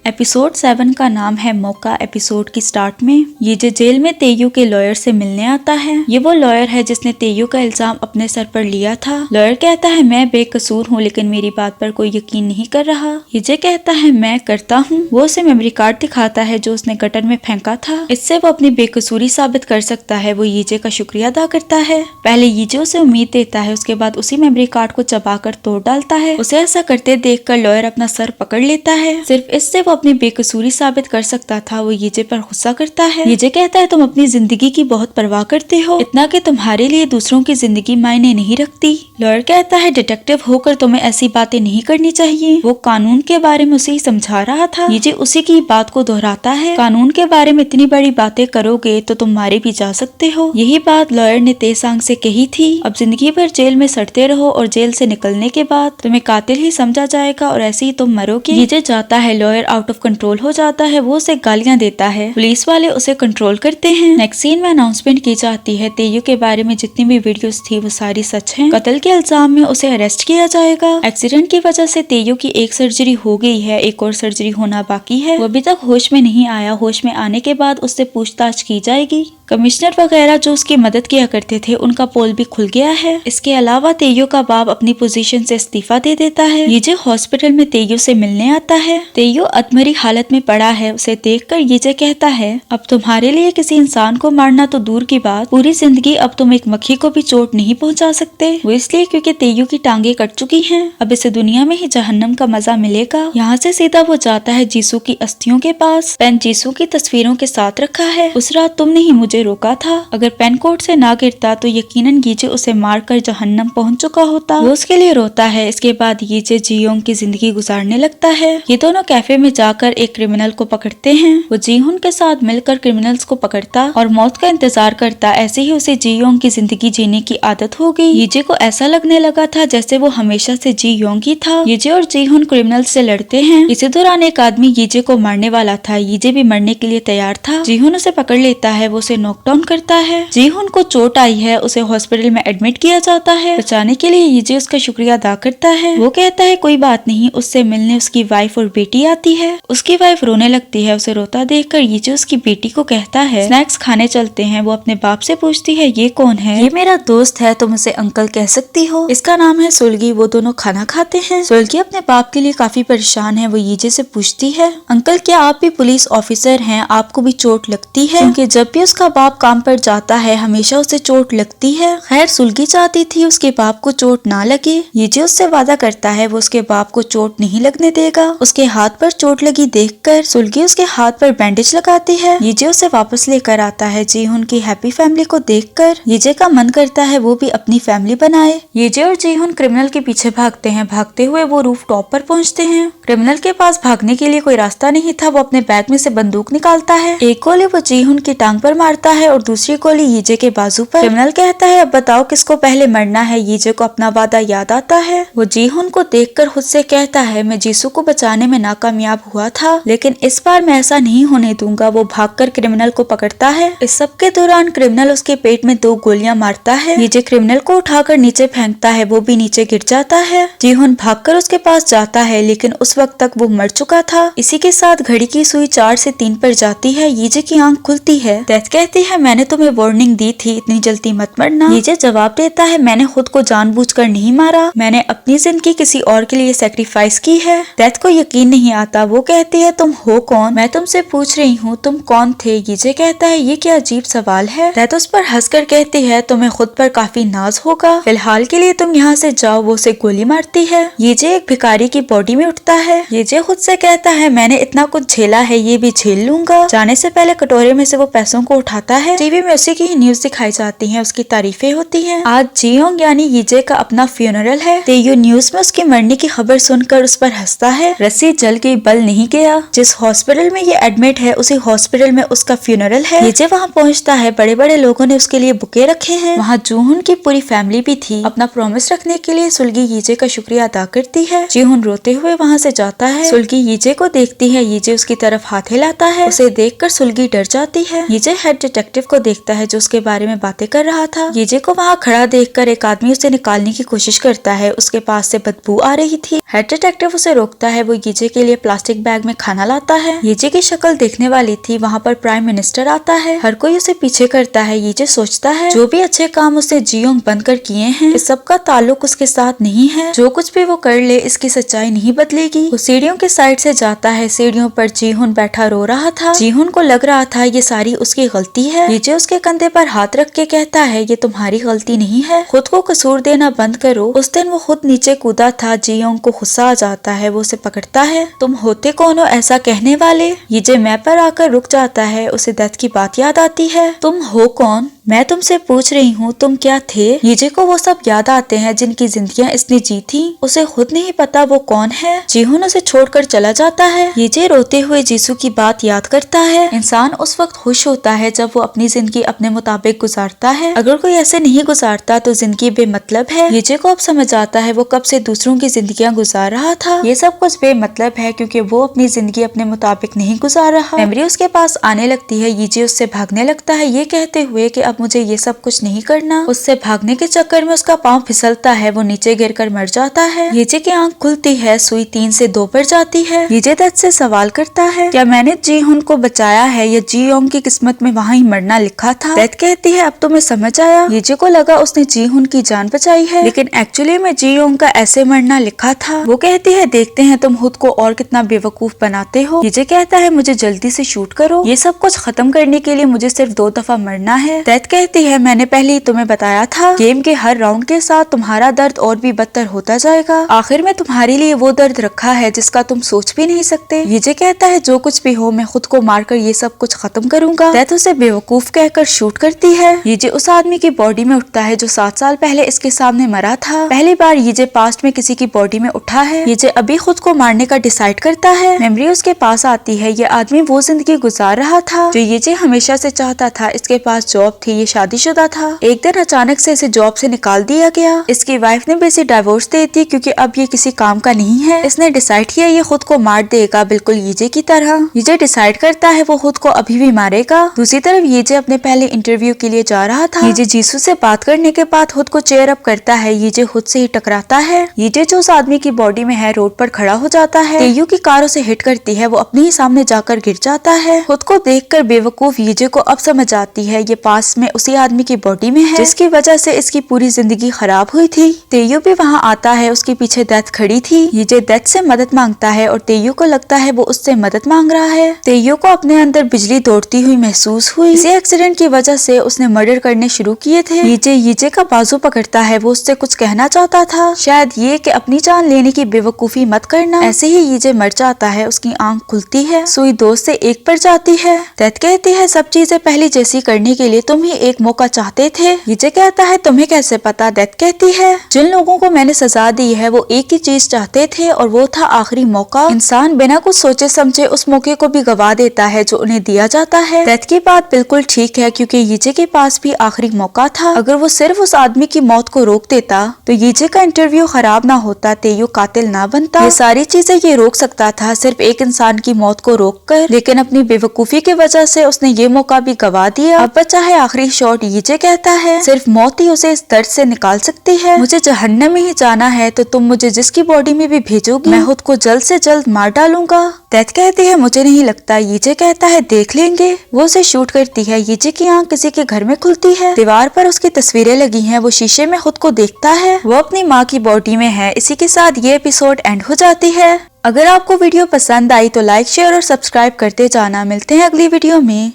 Episode 7 का नाम है मौका। एपिसोड की स्टार्ट में ये जो जेल में तेयू के लॉयर से मिलने आता है। ये वो लॉयर है जिसने तेयू का इल्जाम अपने सर पर लिया था। लॉयर कहता है मैं बेकसूर हूँ लेकिन मेरी बात पर कोई यकीन नहीं कर रहा। ये कहता है मैं करता हूँ। वो उसे मेमोरी कार्ड दिखाता है जो उसने गटर में फेंका था। इससे वो अपनी बेकसूरी साबित कर सकता है। वो ये का शुक्रिया अदा करता है। पहले ये उसे उम्मीद देता है, उसके बाद उसी मेमोरी कार्ड को चबाकर तोड़ डालता है। उसे ऐसा करते देखकर लॉयर अपना सर पकड़ लेता है। सिर्फ इससे वो अपनी बेकसूरी साबित कर सकता था। वो ये पर गुस्सा करता है। ये कहता है तुम अपनी जिंदगी की बहुत परवाह करते हो, इतना कि तुम्हारे लिए दूसरों की जिंदगी मायने नहीं रखती। लॉयर कहता है डिटेक्टिव होकर तुम्हें ऐसी बातें नहीं करनी चाहिए। वो कानून के बारे में उसे ही समझा रहा था। ये उसी की बात को दोहराता है, कानून के बारे में इतनी बड़ी बातें करोगे तो तुम मारे भी जा सकते हो। यही बात लॉयर ने तेज आंख से कही थी। अब जिंदगी भर जेल में सड़ते रहो और जेल से निकलने के बाद तुम्हें कातिल ही समझा जाएगा और ऐसे ही तुम मरोगे। ये जाता है, लॉयर आउट ऑफ कंट्रोल हो जाता है। वो उसे गालियां देता है। पुलिस वाले उसे कंट्रोल करते हैं। नेक्स्ट सीन में अनाउंसमेंट की जाती है तेयू के बारे में जितनी भी वीडियोस थी वो सारी सच हैं। कत्ल के इल्जाम में उसे अरेस्ट किया जाएगा। एक्सीडेंट की वजह से तेयू की एक सर्जरी हो गई है, एक और सर्जरी होना बाकी है। वो अभी तक होश में नहीं आया। होश में आने के बाद उससे पूछताछ की जाएगी। कमिश्नर वगैरह जो उसकी मदद किया करते थे उनका पोल भी खुल गया है। इसके अलावा तेयू का बाप अपनी पोजीशन से इस्तीफा दे देता है। ये हॉस्पिटल में तेयू से मिलने आता है। तेयू अधमरी हालत में पड़ा है। उसे देखकर ये कहता है अब तुम्हारे लिए किसी इंसान को मारना तो दूर की बात, पूरी जिंदगी अब तुम एक मक्खी को भी चोट नहीं पहुंचा सकते। वो इसलिए क्योंकि तेयू की टांगे कट चुकी हैं। अब इसे दुनिया में ही जहन्नम का मजा मिलेगा। यहाँ से सीधा वो जाता है जीसू की अस्थियों के पास। पेन जीसू की तस्वीरों के साथ रखा है। उस रात तुमने ही मुझे रोका था। अगर पेन कोर्ट से ना गिरता तो यकीनन गीजे उसे मारकर जहन्नम पहुंच चुका होता। वो उसके लिए रोता है। इसके बाद गीजे जीयोंग की जिंदगी गुजारने लगता है। ये दोनों कैफे में जाकर एक क्रिमिनल को पकड़ते हैं। वो जीहुन के साथ मिलकर क्रिमिनल्स को पकड़ता और मौत का इंतजार करता। ऐसे ही उसे जीयोंग की जिंदगी जीने की आदत हो गई। यीजे को ऐसा लगने लगा था जैसे वो हमेशा से जीयोंग ही था। यीजे और जीहुन क्रिमिनल्स से लड़ते हैं। इसी दौरान एक आदमी यीजे को मारने वाला था। यीजे भी मरने के लिए तैयार था। जीहुन उसे पकड़ लेता है। वो उसे नॉकडाउन करता है। जीहुन को चोट आई है। उसे हॉस्पिटल में एडमिट किया जाता है। बचाने के लिए यीजे उसका शुक्रिया अदा करता है। वो कहता है कोई बात नहीं। उससे मिलने उसकी वाइफ और बेटी आती है। उसकी वाइफ रोने लगती है। उसे रोता देखकर यीजे उसकी बेटी को कहता है स्नैक्स खाने चलते हैं। वो अपने बाप से पूछती है ये कौन है? ये मेरा दोस्त है, तुम उसे अंकल कह सकती हो। इसका नाम है सुलगी। वो दोनों खाना खाते हैं। सुलगी अपने बाप के लिए काफी परेशान है। वो यीजे से पूछती है अंकल क्या आप भी पुलिस ऑफिसर हैं? आपको भी चोट लगती है? क्योंकि जब भी उसका बाप काम पर जाता है हमेशा उसे चोट लगती है। खैर सुलगी चाहती थी उसके बाप को चोट ना लगे। यीजे उससे वादा करता है वो उसके बाप को चोट नहीं लगने देगा। उसके हाथ पर चोट लगी देखकर सुलगी उसके हाथ पर बैंडेज लगाती है। यीजे उसे वापस लेकर आता है। जीहुन की हैप्पी फैमिली को देखकर यीजे का मन करता है वो भी अपनी फैमिली बनाए। यीजे और जीहुन क्रिमिनल के पीछे भागते हैं। भागते हुए वो रूफ टॉप पर पहुंचते हैं। क्रिमिनल के पास भागने के लिए कोई रास्ता नहीं था। वो अपने बैग में से बंदूक निकालता है। एक गोली वो जीहुन की टांग पर मारता है और दूसरी गोली यीजे के बाजू पर। क्रिमिनल कहता है अब बताओ किसको पहले मरना है? यीजे को अपना वादा याद आता है। वो जीहुन को देखकर खुद से कहता है मैं जीसू को बचाने में नाकामयाब हुआ था लेकिन इस बार मैं ऐसा नहीं होने दूंगा। वो भागकर क्रिमिनल को पकड़ता है। इस सब के दौरान क्रिमिनल उसके पेट में 2 गोलियां मारता है। यीजे क्रिमिनल को उठाकर नीचे फेंकता है। वो भी नीचे गिर जाता है। जीहुन भागकर उसके पास जाता है लेकिन उस वक्त तक वो मर चुका था। इसी के साथ घड़ी की सुई 4 से 3 पर जाती है। यीजे की आंख खुलती है। डेथ कहती है मैंने तुम्हें वार्निंग दी थी, इतनी जल्दी मत मरना। यीजे जवाब देता है मैंने खुद को जानबूझकर नहीं मारा, मैंने अपनी जिंदगी किसी और के लिए सैक्रिफाइस की है। डेथ को यकीन नहीं आता। वो कहती है तुम हो कौन? मैं तुमसे पूछ रही हूँ तुम कौन थे? यीजे कहता है ये क्या अजीब सवाल है। डेथ उस पर हंसकर कहती है तुम्हें खुद पर काफी नाज होगा, फिलहाल के लिए तुम यहाँ से जाओ। वो उसे गोली मारती है। यीजे एक भिखारी की बॉडी में उठता है। यीजे खुद से कहता है मैंने इतना कुछ झेला है ये भी झेल लूंगा। जाने से पहले कटोरे में से वो पैसों को उठाता है। टीवी में उसी की ही न्यूज दिखाई जाती है। उसकी तारीफें होती हैं। आज जीयोंग यानी यीजे का अपना फ्यूनरल है। तेयू न्यूज में उसके मरने की खबर सुनकर उस पर हंसता है। रस्सी जल गई बल नहीं गया। जिस हॉस्पिटल में ये एडमिट है उसी हॉस्पिटल में उसका फ्यूनरल है। यीजे वहाँ पहुँचता है। बड़े बड़े लोगों ने उसके लिए बुके रखे हैं। वहाँ जूहुन की पूरी फैमिली भी थी। अपना प्रॉमिस रखने के लिए सुलगी यीजे का शुक्रिया अदा करती है। जीहुन रोते हुए वहाँ से जाता है। सुलगी यीजे को देखती है। यीजे उसकी तरफ हाथ हिलाता है। उसे देखकर सुलगी डर जाती है। यीजे हेड डिटेक्टिव को देखता है जो उसके बारे में बातें कर रहा था। यीजे को वहाँ खड़ा देखकर एक आदमी उसे निकालने की कोशिश करता है। उसके पास से बदबू आ रही थी। हेड डिटेक्टिव उसे रोकता है। वो यीजे के लिए प्लास्टिक बैग में खाना लाता है। यीजे की शक्ल देखने वाली थी। वहाँ पर प्राइम मिनिस्टर आता है। हर कोई उसे पीछे करता है। यीजे सोचता है जो भी अच्छे काम उसने जी-योंग बनकर किए हैं इस सब का ताल्लुक उसके साथ नहीं है। जो कुछ भी वो कर ले इसकी सच्चाई नहीं बदलेगी। वो सीढ़ियों के साइड से जाता है। सीढ़ियों पर जी-हुन बैठा रो रहा था। जी-हुन को लग रहा था ये सारी उसकी गलती है। यीजे उसके कंधे पर हाथ रख के कहता है ये तुम्हारी गलती नहीं है। खुद को कसूर देना बंद करो। उस दिन वो खुद नीचे कूदा था। जी-योंग को गुस्सा आ जाता है। वो उसे पकड़ता है। तुम होते कौन हो ऐसा कहने वाले। यीजे मैं पर आकर रुक जाता है। उसे डेथ की बात याद आती है। तुम हो कौन। मैं तुमसे पूछ रही हूँ तुम क्या थे। यीजे को वो सब याद आते हैं जिनकी जिंदगियां इसने जी थी। उसे खुद नहीं पता वो कौन है। जी-हुन उसे छोड़कर चला जाता है। यीजे रोते हुए जीसू की बात याद करता है। इंसान उस वक्त खुश होता है जब वो अपनी जिंदगी अपने मुताबिक गुजारता है। अगर कोई ऐसे नहीं गुजारता तो जिंदगी बेमतलब है। यीजे को अब समझ आता है वो कब से दूसरों की जिंदगियां गुजार रहा था। ये सब कुछ बेमतलब है क्योंकि वो अपनी जिंदगी अपने मुताबिक नहीं गुजार रहा। मेमोरी उसके पास आने लगती है। यीजे उससे भागने लगता है ये कहते हुए कि अब मुझे ये सब कुछ नहीं करना। उससे भागने के चक्कर में उसका पाँव फिसलता है। वो नीचे गिरकर मर जाता है। यीजे की आंख खुलती है। सुई 3 से 2 पर जाती है। यीजे डेथ से सवाल करता है क्या मैंने जी-हुन को बचाया है या जी-योंग की किस्मत में वहाँ ही मरना लिखा था। डेथ कहती है अब तुम्हें समझ आया। यीजे को लगा उसने जी-हुन की जान बचाई है लेकिन एक्चुअली में जी-योंग का ऐसे मरना लिखा था। वो कहती है देखते हैं तुम खुद को और कितना बेवकूफ बनाते हो। यीजे कहता है मुझे जल्दी से शूट करो। ये सब कुछ खत्म करने के लिए मुझे सिर्फ 2 दफा मरना है। डेथ कहती है मैंने पहले ही तुम्हें बताया था गेम के हर राउंड के साथ तुम्हारा दर्द और भी बदतर होता जाएगा। आखिर में तुम्हारे लिए वो दर्द रखा है जिसका तुम सोच भी नहीं सकते। यीजे कहता है जो कुछ भी हो मैं खुद को मारकर ये सब कुछ खत्म करूंगा। डेथ उसे बेवकूफ कहकर शूट करती है। यीजे उस आदमी की बॉडी में उठता है जो 7 साल पहले इसके सामने मरा था। पहली बार यीजे पास्ट में किसी की बॉडी में उठा है। यीजे अभी खुद को मारने का डिसाइड करता है। मेमोरी उसके पास आती है। ये आदमी वो जिंदगी गुजार रहा था जो यीजे हमेशा से चाहता था। इसके पास जॉब थी। ये शादीशुदा था। एक दिन अचानक से इसे जॉब से निकाल दिया गया। इसकी वाइफ ने भी इसे डाइवोर्स दे दी क्योंकि अब ये किसी काम का नहीं है। इसने डिसाइड किया ये खुद को मार देगा बिल्कुल यीजे की तरह। यीजे डिसाइड करता है वो खुद को अभी भी मारेगा। दूसरी तरफ यीजे अपने पहले इंटरव्यू के लिए जा रहा था। यीजे जीसू से बात करने के बाद खुद को चेयर अप करता है। यीजे खुद से ही टकराता है। यीजे जो उस आदमी की बॉडी में है रोड पर खड़ा हो जाता है। तेयू की कार उसे हिट करती है। वो अपने ही सामने जाकर गिर जाता है। खुद को देखकर बेवकूफ यीजे को अब समझ आती है ये पास में उसी आदमी की बॉडी में है जिसकी वजह से इसकी पूरी जिंदगी खराब हुई थी। तेयू भी वहाँ आता है। उसके पीछे डेथ खड़ी थी। यीजे डेथ से मदद मांगता है और तेयू को लगता है वो उससे मदद मांग रहा है। तेयू को अपने अंदर बिजली दौड़ती हुई महसूस हुई। इसी एक्सीडेंट की वजह से उसने मर्डर करने शुरू किए थे। यीजे का बाजू पकड़ता है। वो उससे कुछ कहना चाहता था शायद ये कि अपनी जान लेने की बेवकूफी मत करना। ऐसे ही यीजे मर जाता है। उसकी आंख खुलती है। सुई 2 से 1 पर जाती है। डेथ कहती है सब चीजें पहले जैसी करने के लिए तुम ही एक मौका चाहते थे। यीजे कहता है तुम्हें कैसे पता। डेथ कहती है जिन लोगों को मैंने सजा दी है वो एक ही चीज चाहते थे और वो था आखिरी मौका। इंसान बिना कुछ सोचे समझे उस मौके को भी गवा देता है जो उन्हें दिया जाता है। डेथ की बात बिल्कुल ठीक है क्योंकि यीजे के पास भी आखिरी मौका था। अगर वो सिर्फ उस आदमी की मौत को रोक देता तो यीजे का इंटरव्यू खराब ना होता। तेयू कातिल ना बनता। ये सारी चीजें ये रोक सकता था सिर्फ एक इंसान की मौत को रोककर। लेकिन अपनी बेवकूफी की वजह से उसने ये मौका भी गवा दिया। अब बचा है आखिरी शॉट। यीजे कहता है सिर्फ मौत ही उसे इस दर्द से निकाल सकती है। मुझे जहन्नम में ही जाना है तो तुम मुझे जिसकी बॉडी में भी भेजोगी मैं खुद को जल्द से जल्द मार डालूंगा। डेथ कहती है मुझे नहीं लगता। यीजे कहता है देख लेंगे। वो उसे शूट करती है। यीजे की आंख किसी के घर में खुलती है। दीवार पर उसकी तस्वीरें लगी हैं। वो शीशे में खुद को देखता है। वो अपनी माँ की बॉडी में है। इसी के साथ ये एपिसोड एंड हो जाती है। अगर आपको वीडियो पसंद आई तो लाइक शेयर और सब्सक्राइब करते जाना। मिलते हैं अगली वीडियो में।